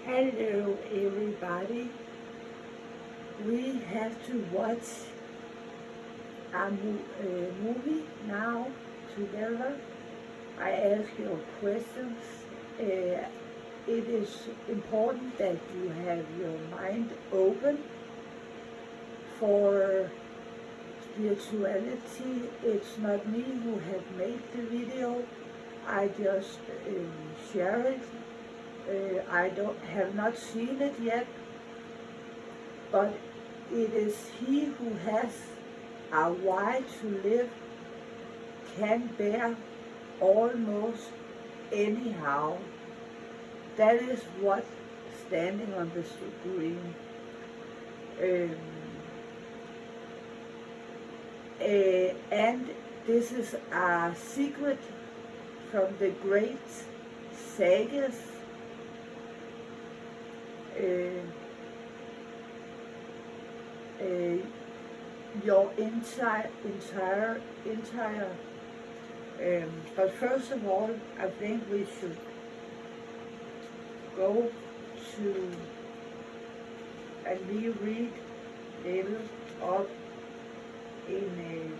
Hello everybody. We have to watch a movie now together. I ask your questions. Uh, it is important that you have your mind open for spirituality. It's not me who have made the video. I just share it. I don't have not seen it yet, but it is he who has a why to live can bear almost anyhow. That is what standing on the screen. Um, and this is a secret from the great sagas. Uh, uh, your entire. But first of all, I think we should go to and we read little up in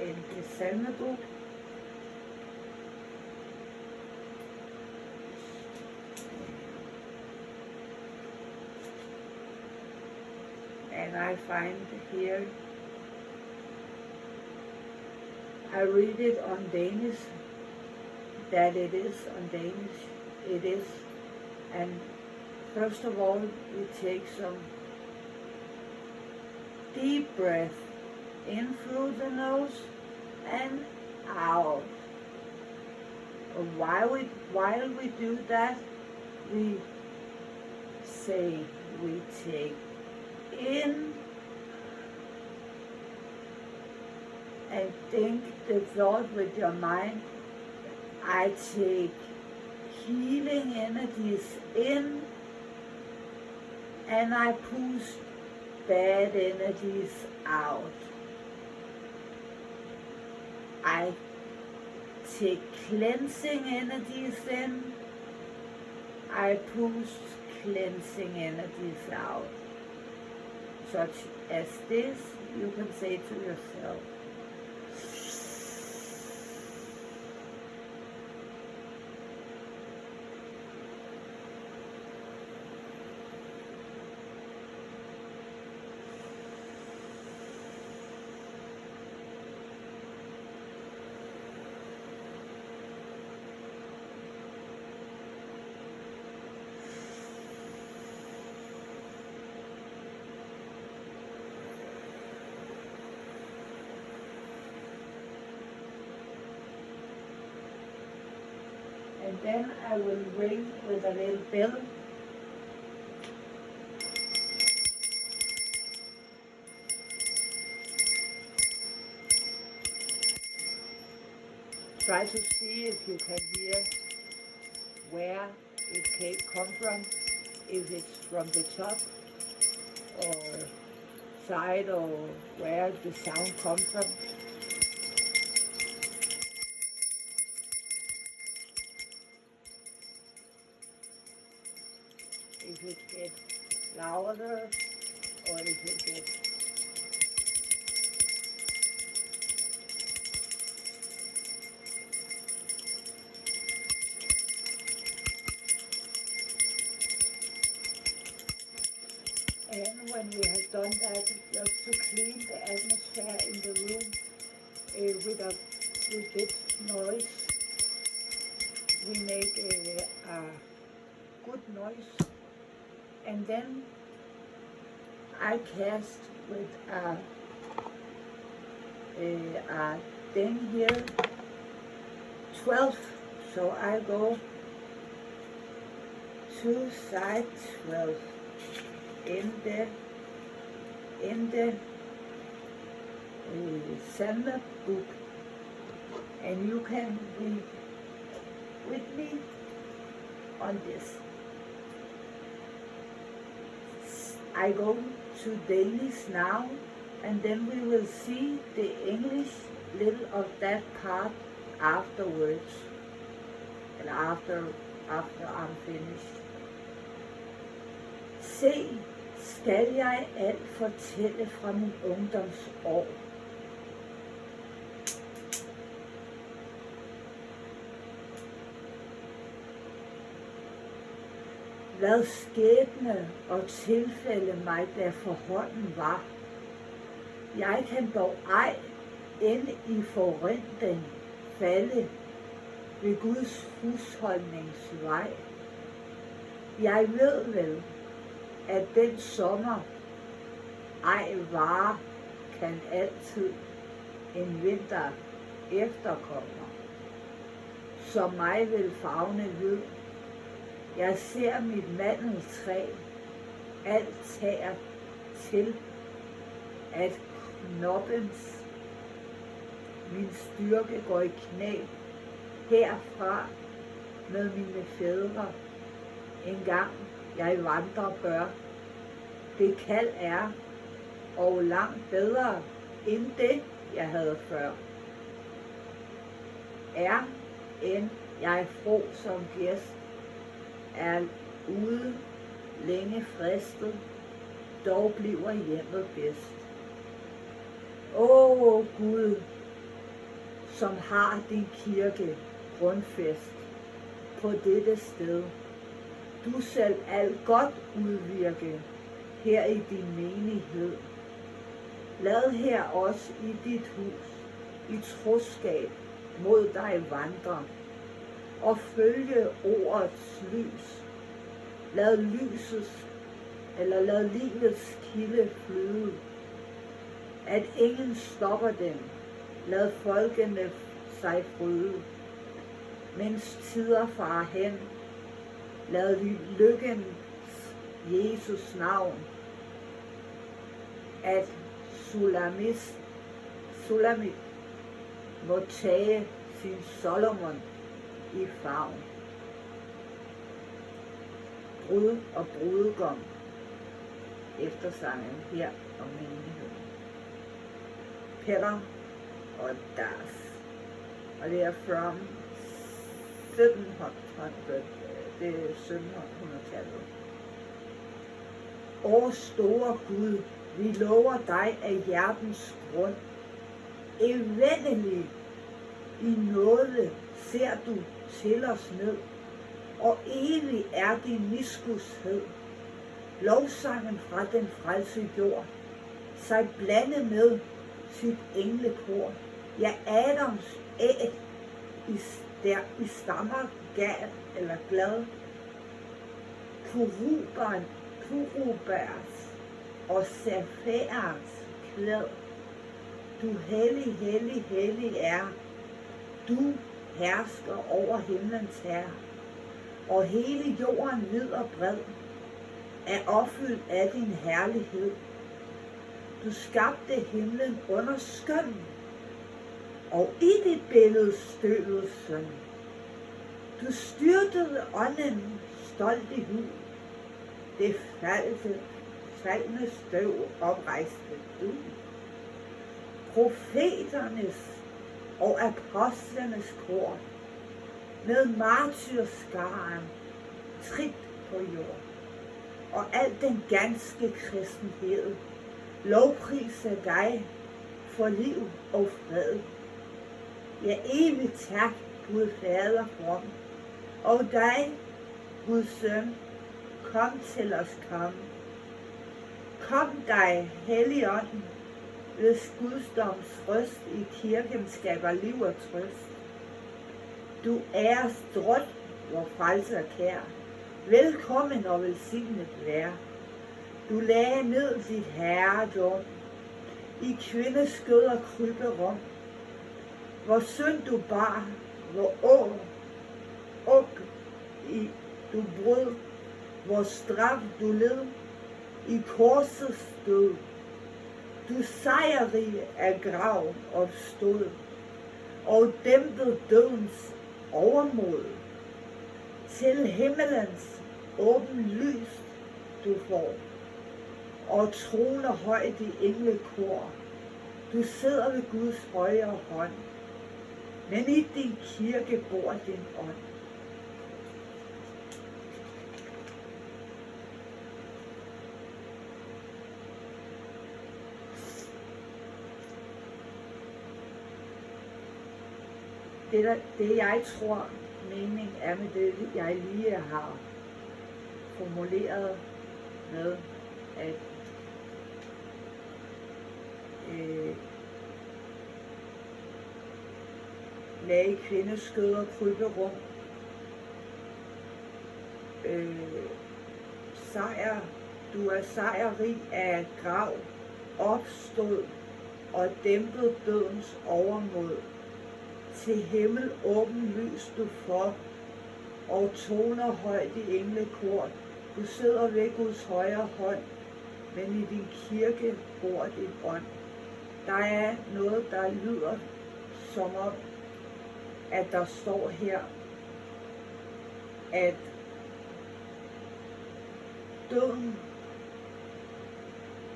in the salmebog. And I find here, I read it on Danish, that it is on Danish, it is. And first of all, we take some deep breath in through the nose and out. And while we do that, we say, we take in and think the thought with your mind. I take healing energies in and I push bad energies out. I take cleansing energies in, I push cleansing energies out. Such as this, you can say to yourself. And then I will ring with a little bell. Try to see if you can hear where it come from, if it's from the top or side or where the sound comes from. If it gets louder or if it gets and when we have done that, just to clean the atmosphere in the room with a bit noise, we make a good noise, and then I cast with a thing here, 12, so I go to side 12 in the Sandler book, and you can read with me on this. I go to Danish now, and then we will see the English little of that part afterwards, eller after I'm finished. Se, skal jeg alt fortælle fra min ungdomsår. Hvad skæbne og tilfælde mig der forhånden var. Jeg kan dog ej end i forrentning falde ved Guds husholdningsvej. Jeg ved vel, at den sommer ej varer kan altid en vinter efterkommer, som mig vil favne ved. Jeg ser mit mandeltræ, alt tager til, at knoppens min styrke går i knæ herfra med mine fædre. En gang jeg vandrer bør, det kald er, og langt bedre end det, jeg havde før. Er end jeg fro som gæst, er ude længe fristet, dog bliver hjemmet bedst. Åh Gud, som har din kirke grundfæst på dette sted, du selv alt godt udvirke her i din menighed. Lad her også i dit hus i troskab mod dig vandre og følge ordets lys. Lad livets kilde flyde, at ingen stopper dem. Lad folkene sig fryde, mens tider farer hen. Lad lykkens Jesus navn, at Sulamit må tage sin Solomon i favn. Brud og brudgom, eftersangen her om menigheden. Peter og Das, og det er from 1700, det er 1700-tallet. Åh store Gud, vi lover dig af hjertens grund. Evendelig i nåde ser du til os ned, og evig er din miskushed. Lovsangen fra den frelse jord, sig blande med sit englekor. Ja, Adams æg i stammer gal eller glad. Kurubers og Safærens klæd. Du hellig, hellig, hellig er. Du hersker over himlens herre, og hele jorden vid og bred er opfyldt af din herlighed. Du skabte himlen under skøn, og i dit billede støvede søn. Du styrtede ånden stolt i hud. Det faldende støv oprejste du. Profeternes og apostlenes kor med martyrskaren trit på jord, og al den ganske kristenhed lovpriser dig for liv og fred. Ja, evigt tak, Gud Fader from, og dig, Guds Søn, kom til os, kom. Kom dig, Helligånden, hvis Gudsdoms røst i kirken skaber liv og trøst. Du æres drot, vor frelser kær. Velkommen og velsignet vær. Du lagde ned dit herredom i kvindes skød og kryberum. Hvor synd du bar, hvor du brød, hvor straf du led i korsets død. Du sejrrig af graven opstod, og dæmpede dødens overmod. Til himmelens åben lys du får, og troner højt i englekor. Du sidder ved Guds højre hånd, men i din kirke bor din ånd. Det jeg tror, meningen er med det, jeg lige har formuleret med, at lade kvindes skøder krybe rundt. Du er sejrrig af grav, opstod og dæmpet dødens overmod. Til himmel åben lys du for, og toner højt i englekor. Du sidder ved Guds højre hånd, men i din kirke bor din ånd. Der er noget, der lyder som om, at der står her, at døden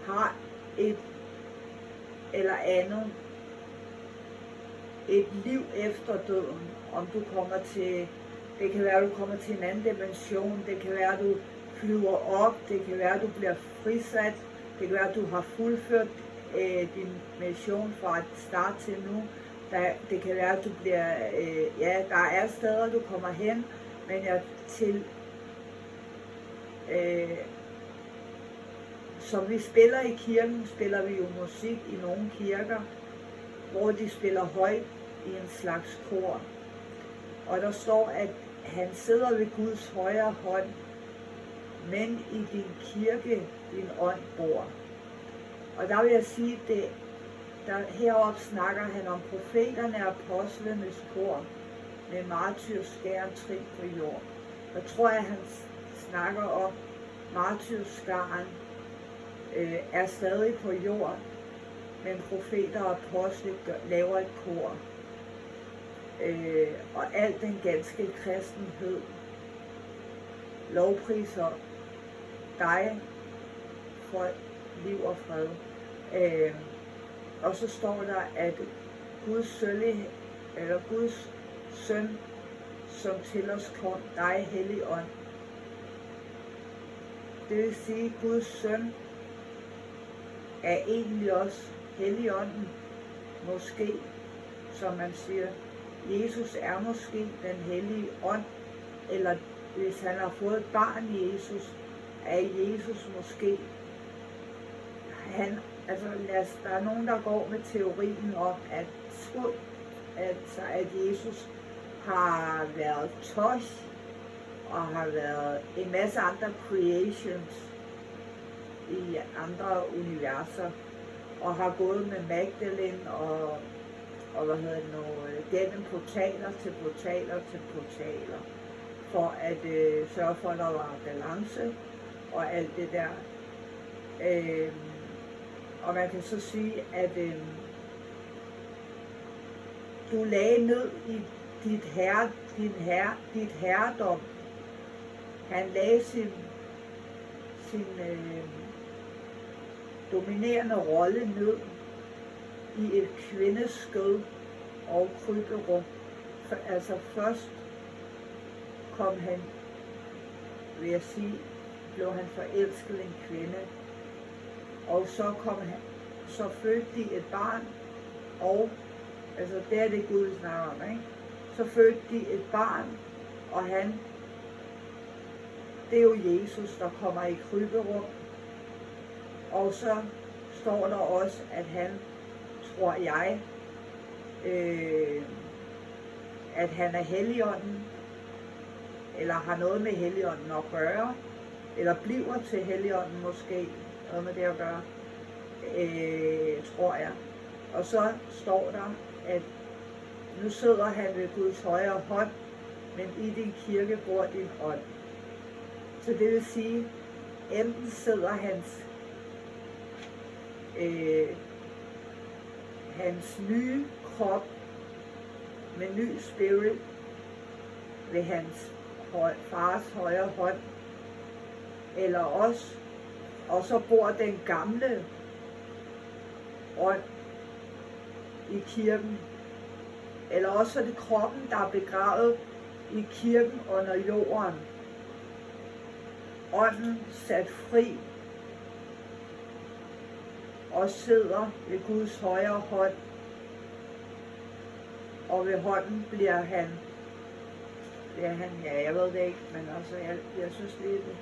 har et eller andet, et liv efter døden. Om du kommer til, det kan være, at du kommer til en anden dimension, det kan være, at du flyver op, det kan være, at du bliver frisat, det kan være, at du har fuldført din mission fra at starte til nu. Det kan være, at du bliver, der er steder, du kommer hen, men som vi spiller i kirken, spiller vi jo musik i nogle kirker, hvor de spiller højt i en slags kor. Og der står, at han sidder ved Guds højre hånd, men i din kirke, din ånd bor. Og der vil jeg sige, heroppe snakker han om profeterne og apostlenes kor med martyrskæren trin på jord. Jeg tror, at han snakker om martyrskaren er stadig på jord, men profeter og apostle laver et kor. Og al den ganske kristenhed lovpriser dig for liv og fred. Og så står der, at Guds søn, som til os kom, dig hellig ånd. Det vil sige, at Guds søn er egentlig også Helligånden, måske, som man siger. Jesus er måske den hellige ånd, eller hvis han har fået et barn i Jesus, er Jesus måske. Der er nogen, der går med teorien om, at Jesus har været tosh, og har været en masse andre creations i andre universer, og har gået med Magdalene og gennem portaler til portaler til portaler, for at sørge for, at der var balance og alt det der. Og man kan så sige, at du lagde ned i dit herredom. Han lagde sin dominerende rolle ned i et kvindes skød og kryberum. Altså først kom han, vil jeg sige, blev han forelsket en kvinde, og så fødte de et barn, og altså det er det Gud snakker om, ikke? Så fødte de et barn, og det er jo Jesus, der kommer i kryberum. Og så står der også, at han, tror jeg, at han er Helligånden, eller har noget med Helligånden at gøre, eller bliver til Helligånden måske, noget med det at gøre, tror jeg. Og så står der, at nu sidder han ved Guds højre hånd, men i din kirke bor din ånd. Så det vil sige, enten sidder hans nye krop med ny spirit ved hans fars højre hånd, eller også, og så bor den gamle ånd i kirken. Eller også er det kroppen, der er begravet i kirken under jorden. Ånden sat fri og sidder ved Guds højre hånd. Og ved hånden bliver han, ja, jeg ved det ikke, men altså, jeg synes lige det.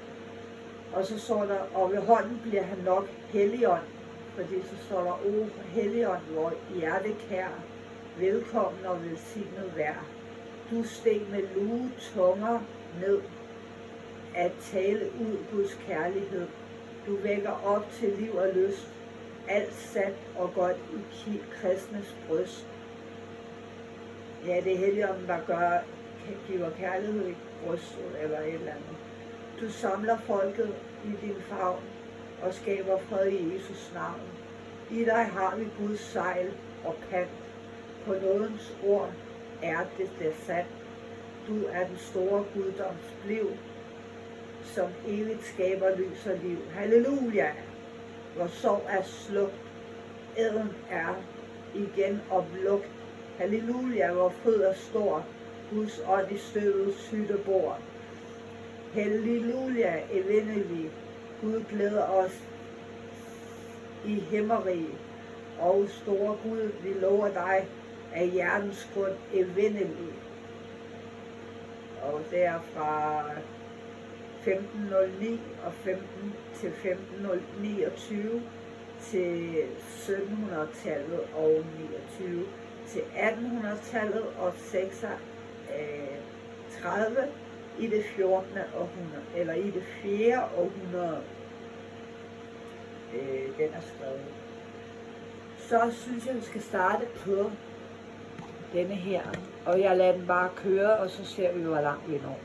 Og så står der, og ved hånden bliver han nok Helligånd, fordi så står der, Helligånd, hvor hjertekær, velkommen og velsignet vær. Du steg med lue tunger ned at tale ud Guds kærlighed. Du vækker op til liv og lyst, alt sandt og godt i kristnes bryst. Ja, det er Helligånden, der giver kærlighed i brystet eller et eller andet. Du samler folket i din favn og skaber fred i Jesus navn. I dig har vi Guds sejl og pant. På nådens ord er det sandt. Du er den store guddoms liv, som evigt skaber lys og liv. Halleluja! Hvor sorg er slukt, æden er igen oplugt. Halleluja, hvor fryd er stor, Guds ånd i støvets hyttebord. Halleluja, evindelig, Gud glæder os i himmerige. Og store Gud, vi lover dig af hjertens grund evindelig. Og det er fra 1509 og 15 til 1529 til 1700-tallet og 29 til 1800-tallet og 36 i det 14. århundrede, eller i det 4. århundrede, den er skrevet. Så synes jeg, vi skal starte på denne her, og jeg lader den bare køre, og så ser vi, hvor langt vi når.